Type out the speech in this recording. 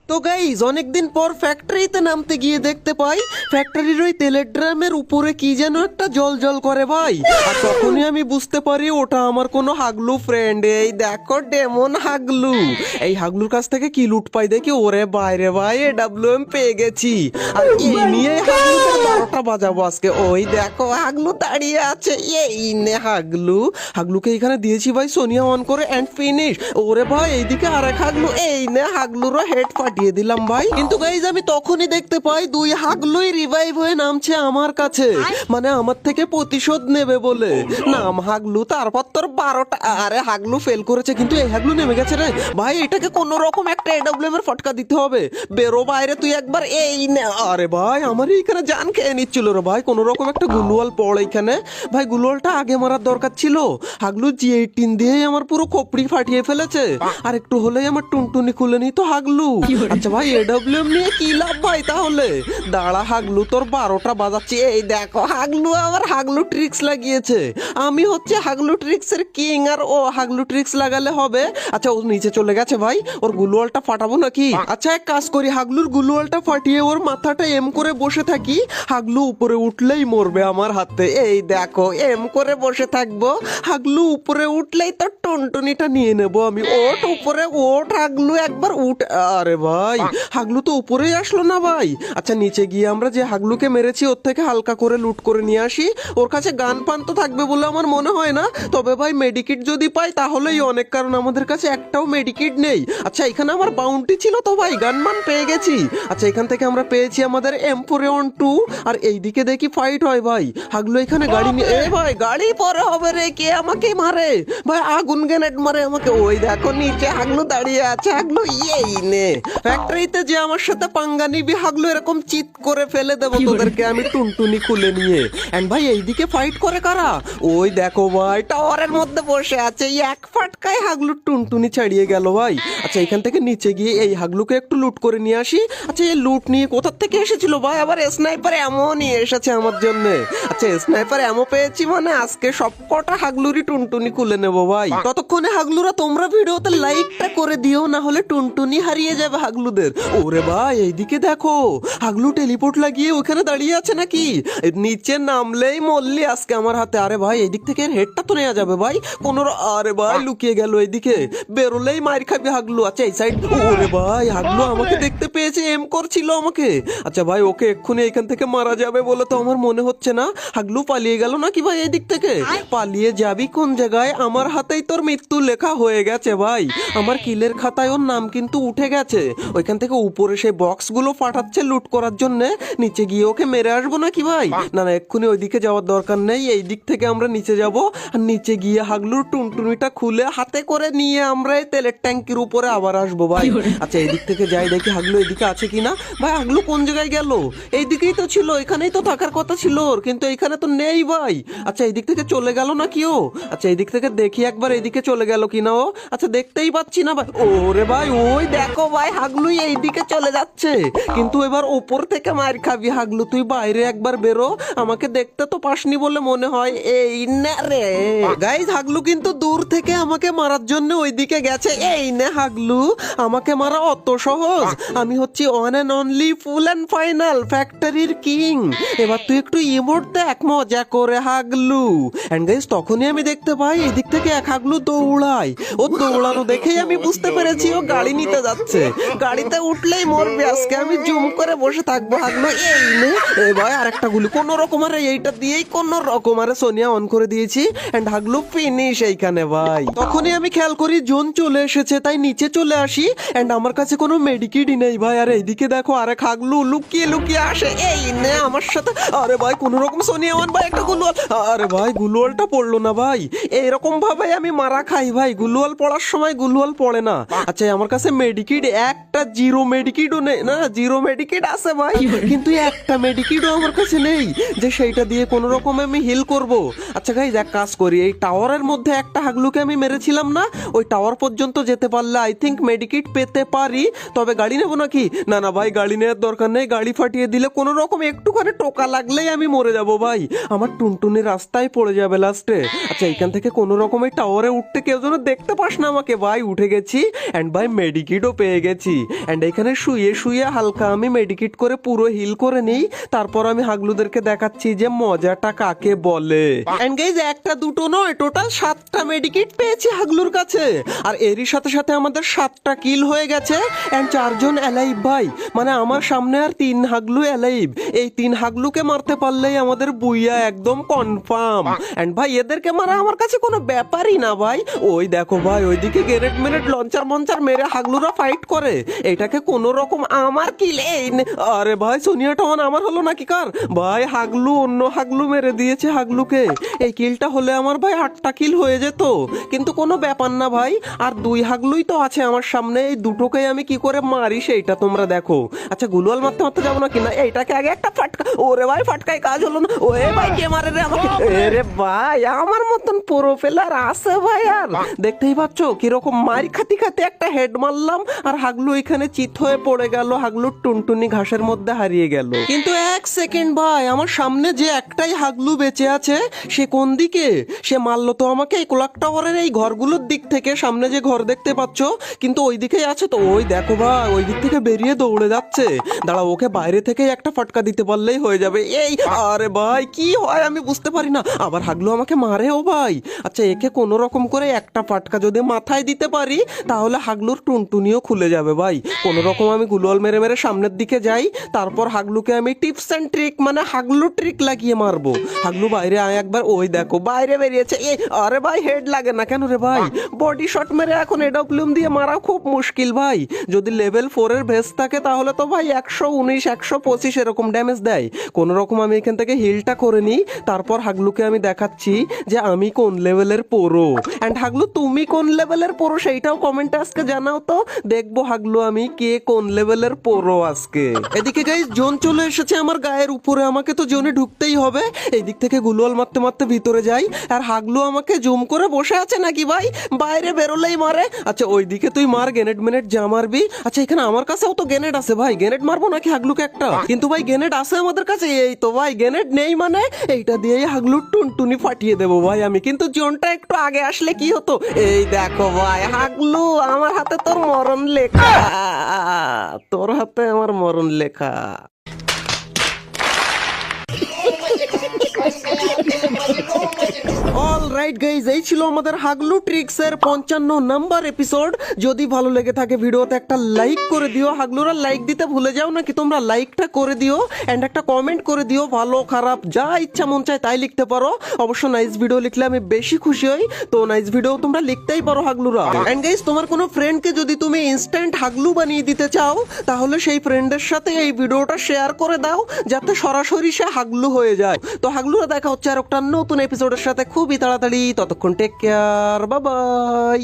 তো গাইজ অনেকদিন পর ফ্যাক্টরিতে নামতে গিয়ে দেখতে পাই ফ্যাক্টরির ওই তেলের ড্রামের উপরে কি যেন একটা জল জল করে ভাই। আর তখনই আমি বুঝতে পারি ওটা আমার কোনো হাগলু ফ্রেন্ড। এই দেখো ডেমন হাগলু। এই হাগলুর কাছ থেকে কি লুট পাই দেখি, ওরে বাইরে ভাই এডব্লিউএম পেয়ে গেছি। আর এই নিয়ে হাগলুকে 12টা বাজাবো আজকে। ওই দেখো হাগলু দাঁড়িয়ে আছে। এই নে হাগলু, হাগলুকে এখানে দিয়েছি ভাই সোনিয়া অন করে এন্ড ফিনিশ। ওরে ভাই এইদিকে আরেক হাগলু, এই নে হাগলুরও হেড দিয়ে দিলাম ভাই। কিন্তু গাইজ আমি তখনই দেখতে পাই দুই হাগলুই রিভাইভ হয়ে নামছে আমার কাছে, মানে আমার থেকে প্রতিশোধ নেবে বলে। নাম হাগলু, তারপর তোর 12টা। আরে হাগলু ফেল করেছে কিন্তু এই হাগলু নেমে গেছে রে ভাই। এটাকে কোন রকম একটা এডব্লিউএম এর ফটকা দিতে হবে। বেরো বাইরে তুই একবার। এই নে। আরে ভাই আমার এইখানে জান খেয়ে নিচ্ছিল রে ভাই। কোন রকম একটা গুলওয়াল পড় এইখানে ভাই। গুলওয়ালটা আগে মারার দরকার ছিল। হাগলু G18 দিয়েই আমার পুরো খোপড়ি ফাটিয়ে ফেলেছে। আর একটু হলেই আমার টুনটুনি খুলে নিত হাগলু। আচ্ছা ভাই এডব্লিউএম নিয়ে কি লাভ ভাই তাহলে? দাঁড়া হাগলু, তোর 12টা বাজাচ্ছি। এই দেখো হাগলু আবার হাগলু ট্রিক্স লাগিয়েছে। আমি হচ্ছে হাগলু ট্রিক্স এর কিং, আর ও হাগলু ট্রিক্স লাগালে হবে? আচ্ছা ও নিচে চলে গেছে ভাই, ওর গুলওয়ালটা ফাটাবো নাকি? আচ্ছা এক কাজ করি, হাগলুর গুলওয়ালটা ফাটিয়ে ওর মাথাটা এম করে বসে থাকি। হাগলু উপরে উঠলেই মরবে আমার হাতে। এই দেখো এম করে বসে থাকবো, হাগলু উপরে উঠলেই তো টুনটুনিটা নিয়ে নেবো আমি। ওঠ উপরে ওঠ হাগলু, একবার উঠ। আরে ভাই হাগলু তো উপরেই আসলো না ভাই। আচ্ছা নিচে গিয়ে আমরা যে হাগলুকে মেরেছি ওর থেকে হালকা করে লুট করে নিয়ে আসি। ওর কাছে গান পান তো থাকবে বলে আমার মনে হয় না, তবে ভাই মেডিকিট যদি পাই তাহলেই অনেক, কারণ আমাদের কাছে একটাও মেডিকিট নেই। আচ্ছা এখানে আমার বাউন্টি ছিল তো ভাই, গানমান পেয়ে গেছি। আচ্ছা এখান থেকে আমরা পেয়েছি আমাদের M4A1 আর এইদিকে দেখি ফাইট হয় ভাই। হাগলু এখানে গাড়ি নিয়ে, এ ভাই গাড়ি পরে হবে রে, কে আমাকে মারে ভাই? আগুন গ্রেনেড মারে আমাকে। ওই দেখো নিচে হাগলু দাঁড়িয়ে আছে। হাগলু এই নে, ফ্যাক্টরিতে যে আমার সাথে পাঙ্গা নিবি হাগলু এরকম চিৎ করে ফেলে দেবো তোদেরকে আমি টুনটুনি খুলে নিয়ে। এন্ড ভাই এইদিকে ফাইট করে কারা? ওই দেখো ভাই টাওয়ারের মধ্যে বসে আছে। এক ফাটকায় হাগলু টুনটুনি ছাড়িয়ে গেল ভাই। আচ্ছা এখান থেকে নিচে গিয়ে এই হাগলুকে একটু লুট করে নিয়ে আসি। আচ্ছা এই লুট নিয়ে কোথা থেকে এসেছিল ভাই? আবার স্নাইপার এমন নিয়ে এসেছে আমার জন্য। আচ্ছা স্নাইপার এমন পেয়েছি মানে আজকে সব কটা হাগলুরই টুনটুনি খুলে নেবো ভাই। ততক্ষণে হাগলুরা তোমরা ভিডিওতে লাইকটা করে দিও, না হলে টুনটুনি হারিয়ে যাবে হাগলুদের। ওরে ভাই এইদিকে দেখো হাগলু টেলিপোর্ট লাগিয়ে ওখানে দাঁড়িয়ে আছে নাকি? নিচে নামলেই মল্লি আজকে আমার হাতে। আরে ভাই এইদিক থেকে হেডটা তো নেওয়া যাবে ভাই কোন। আরে ভাই লুকিয়ে গেল এইদিকে, বেরোলেই মার খাবি হাগলু। আচ্ছা এই সাইড। ওরে ভাই হাগলু আমাকে দেখতে পেয়েছে, এম করছিল আমাকে। আচ্ছা ভাই ওকে এক্ষুনি এখান থেকে মারা যাবে বলে তো আমার মনে হচ্ছে না। হাগলু পালিয়ে গেল নাকি ভাই এইদিক থেকে? পালিয়ে যাবি কোন জায়গায়? আমার হাতেই তোর মৃত্যু লেখা হয়ে গেছে ভাই। আমার কিলের খাতায় ওর নাম কিন্তু উঠে গেছে। ওইখান থেকে উপরে সেই বক্সগুলো ফাটাচ্ছে লুট করার জন্য। নিচে গিয়ে ওকে মেরে আসবো নাকি ভাই? না না এক্ষুনি ওইদিকে যাওয়ার দরকার নেই, এই দিক থেকে আমরা নিচে যাব। আর নিচে গিয়ে হাগলুর টুনটুনিটা খুলে হাতে করে নিয়ে আমরা এই তেলের ট্যাঙ্কির উপরে আবার আসবো ভাই। আচ্ছা এই দিক থেকে যাই দেখি হাগলু এদিকে আছে কিনা। ভাই হাগলু কোন জায়গায় গেল? এইদিকেই তো ছিল, এখানেই তো থাকার কথা ছিল ওর, কিন্তু এইখানে তো নেই ভাই। আচ্ছা এই দিক থেকে চলে গেল নাকি ও? আচ্ছা এই দিক থেকে দেখি একবার এইদিকে চলে গেল কিনা ও। আচ্ছা দেখতেই পাচ্ছি না ভাই। ওরে ভাই ওই দেখো ভাই হাগলু এইদিকে চলে যাচ্ছে, কিন্তু এবার ওপর থেকে মার খাবি হাগলু। তুই বাইরে একবার বেরো, আমাকে দেখতে তো পাসনি বলে মনে হয়। এই না রে গাইস, হাগলু কিন্তু দূর থেকে আমাকে মারার জন্য ওইদিকে গেছে। এই না হাগলু, আমাকে মারা অত সহজ? আমি হচ্ছি one and only full and final ফ্যাক্টরির কিং। এবার তুই একটু ইমোট দেখ মজা করে হাগলু। এন্ড গাইস তখনই আমি দেখতে পাই এদিক থেকে এক হাগলু দৌড়ায়। ও দৌড়ানো দেখেই আমি বুঝতে পেরেছি ও গাড়ি নিতে যাচ্ছে। গাড়িতে উঠলেই মরবে আজকে, আমি জুম করে বসে থাকবো। হাগলু এই নে। এ ভাই আরেকটা গুলি কোন রকম, আরে এইটা দিয়েই কোন রকম আরে সোনিয়া অন করে দিয়েছি। এন্ড হাগলু ফিনিশ এইখানে ভাই। তখনই আমি খেয়াল করি জোন চলে এসেছে, তাই নিচে চলে আসি। এন্ড আমার কাছে কোনো মেডিকিটই নেই ভাই। আর এইদিকে দেখো আরেক হাগলু লুকিয়ে লুকিয়ে আসে। এই নে আমার সাথে। আরে ভাই কোন রকম সোনিয়া অন ভাই একটা গুলওয়াল। আরে ভাই গুলওয়ালটা পড়লো না ভাই। এইরকম ভাবে আমি মারা খাই ভাই, গুলওয়াল পড়ার সময় গুলওয়াল পড়ে না। আচ্ছা আমার কাছে মেডিকিট একটা জিরো মেডিকিটও নেই। না জিরো মেডিকিট আছে ভাই, কিন্তু একটা মেডিকিটও আমার কাছে নেই যে সেইটা দিয়ে কোন রকম আমি হিল করব। আচ্ছা গাইজ এক কাজ করি, এই টাওয়ারের মধ্যে একটা হাগলুকে আমি মেরেছিলাম না, ওই টাওয়ার পর্যন্ত যেতে পারলে আই থিঙ্ক মেডিকিট পেতে পারি। তবে গাড়ি নেবো নাকি? না না ভাই গাড়ি নেওয়ার দরকার নেই, গাড়ি ফাটিয়ে দিলে কোনো রকম একটুখানি টোকা লাগলেই আমি মরে যাব ভাই। আমার টুনটুনি রাস্তায় পড়ে যাবে লাস্টে। আচ্ছা এইখান থেকে কোনো রকম এই টাওয়ারে উঠতে কেউ যেন দেখতে পাস না আমাকে ভাই। উঠে গেছি এন্ড ভাই মেডিকিটও পেয়ে গেছি। অ্যান্ড এখানে শুয়ে শুয়ে হালকা আমি মেডিকেট করে পুরো হিল করে নিই, তারপর আমি হাগলুদেরকে দেখাচ্ছি যে মজাটা কাকে বলে। অ্যান্ড গাইজ একটা দুটো নয়, টোটাল 7টা মেডিকেট পেয়েছি হাগলুর কাছে, আর এরই সাথে সাথে আমাদের 7টা কিল হয়ে গেছে অ্যান্ড 4জন অ্যালাইভ ভাই। মানে আমার সামনে আর 3 হাগলু অ্যালাইভ, এই 3 হাগলুকে মারতে পারলেই আমাদের বুইয়া একদম কনফার্ম। অ্যান্ড ভাই এদেরকে মারা আমার কাছে কোনো ব্যাপারই না ভাই। ওই দেখো ভাই ওইদিকে গ্রেনেড মেরেড লঞ্চার মঞ্চার মেরে হাগলুরা ফাইট করে, এটাকে কোনো রকম আমার কিল। আরে ভাই সোনিয়া টন আমার হলো নাকি কার ভাই? হাগলু অন্য হাগলু মেরে দিয়েছে হাগলুকে। এই কিলটা হলে আমার ভাই 8টা কিল হয়ে যেত, কিন্তু কোনো ব্যাপার না ভাই, আর 2 হাগলুই তো আছে আমার সামনে। এই দুটোকে আমি কি করে মারি সেইটা তোমরা দেখো। আচ্ছা গুলওয়াল মারতে মারতে যাবো না কিনা, এইটাকে আগে একটা ফাটকা। ওরে ভাই ফাটকায় কাজ হলো না। ওরে ভাই কে মারে রে আমাকে? আরে ভাই আমার মতন প্রো প্লেয়ার আছে ভাই? আর দেখতেই পাচ্ছ কিরকম মারি খাতি খাতি একটা হেড মারলাম, আর হাগলু এখানে চিত হয়ে পড়ে গেল, হাগলুর টুনটুনি ঘাসের মধ্যে হারিয়ে গেল। কিন্তু 1 সেকেন্ড ভাই, আমার সামনে যে একটাই হাগলু বেঁচে আছে সে কোন দিকে? সে মারলো তো আমাকে এই ক্লক টাওয়ারের এই ঘরগুলোর দিক থেকে। সামনে যে ঘর দেখতে পাচ্ছ, কিন্তু ওই দিকেই আছে তো। ওই দেখো ভাই ওই দিক থেকে বেরিয়ে দৌড়ে যাচ্ছে। দাঁড়া, ওকে বাইরে থেকে একটা ফাটকা দিতে পারলেই হয়ে যাবে। এই আরে ভাই কি হয় আমি বুঝতে পারি না, আবার হাগলু আমাকে মারে। ও ভাই আচ্ছা, একে কোনো রকম করে একটা ফাটকা যদি মাথায় দিতে পারি তাহলে হাগলুর টুনটুনিও খুলে যাবে ভাই। কোনো রকম আমি গুলওয়াল মেরে মেরে সামনের দিকে যাই, তারপর হাগলুকে আমি টিপস অ্যান্ড ট্রিক মানে হাগলু ট্রিক লাগিয়ে মারবো। হাগলু বাইরে আয় একবার। ওই দেখো বাইরে বেরিয়েছে। আরে ভাই হেড লাগে না কেন রে ভাই? বডি শট মেরে এখন এডব্লিউএম দিয়ে মারা খুব মুশকিল ভাই। যদি লেভেল 4 এর ভেস্ট থাকে তাহলে তো ভাই 119 125 এরকম ড্যামেজ দেয়। কোনো রকম আমি এখান থেকে হিলটা করে নিই, তারপর হাগলুকে আমি দেখাচ্ছি যে আমি কোন লেভেলের প্রো। অ্যান্ড হাগলু তুমি কোন লেভেলের প্রো সেইটাও কমেন্টে আজকে জানাও তো, দেখবো হাগলু আমি কে কোন লেভেলের প্রো আজকে। এদিকে গাইস জোন চলে এসেছে আমার গায়ের উপরে, আমাকে তো জোনে ঢুকতেই হবে। এই দিক থেকে গুলওয়াল মারতে মারতে ভিতরে যাই, আর হাগলু আমাকে জুম করে বসে আছে নাকি ভাই? বাইরে বেরোলেই মারে। আচ্ছা ওইদিকে তুই মার গ্রেনেড মেনেড যা মারবি। আচ্ছা এখানে আমার কাছেও তো গ্রেনেড আছে ভাই, গ্রেনেড মারবো নাকি হাগলুকে একটা? কিন্তু ভাই গ্রেনেড আছে আমাদের কাছে। এই তো ভাই গ্রেনেড নেই মানে এইটা দিয়েই হাগলুর টুনটুনি ফাটিয়ে দেবো ভাই আমি। কিন্তু জোনটা একটু আগে আসলে কি হতো? এই দেখো ভাই হাগলু আমার হাতে তোর মরণ লেখা, তোর হাতে আমার মরণ লেখা। অলরাইট গাইজ, এই ছিল আমাদের হাগলু ট্রিক্স এর 55 নাম্বার এপিসোড। যদি ভালো লেগে থাকে ভিডিওতে একটা লাইক করে দিও। হাগলুরা লাইক দিতে ভুলে যাও নাকি তোমরা? লাইকটা করে দিও এন্ড একটা কমেন্ট করে দিও, ভালো খারাপ যা ইচ্ছা মন চায় তাই লিখতে পারো। অবশ্য নাইস ভিডিও লিখলে আমি বেশি খুশি হই, তো নাইস ভিডিও তোমরা লিখতেই পারো হাগলুরা। এন্ড গাইজ তোমার কোনো ফ্রেন্ডকে যদি তুমি ইনস্ট্যান্ট হাগলু বানিয়ে দিতে চাও তাহলে সেই ফ্রেন্ডের সাথে এই ভিডিওটা শেয়ার করে দাও, যাতে সরাসরি সে হাগলু হয়ে যায়। তো হাগলুরা দেখা হচ্ছে আর একটা নতুন এপিসোডের সাথে খুবই তাড়াতাড়ি। ততক্ষণ টেক কেয়ার, বাই বাই।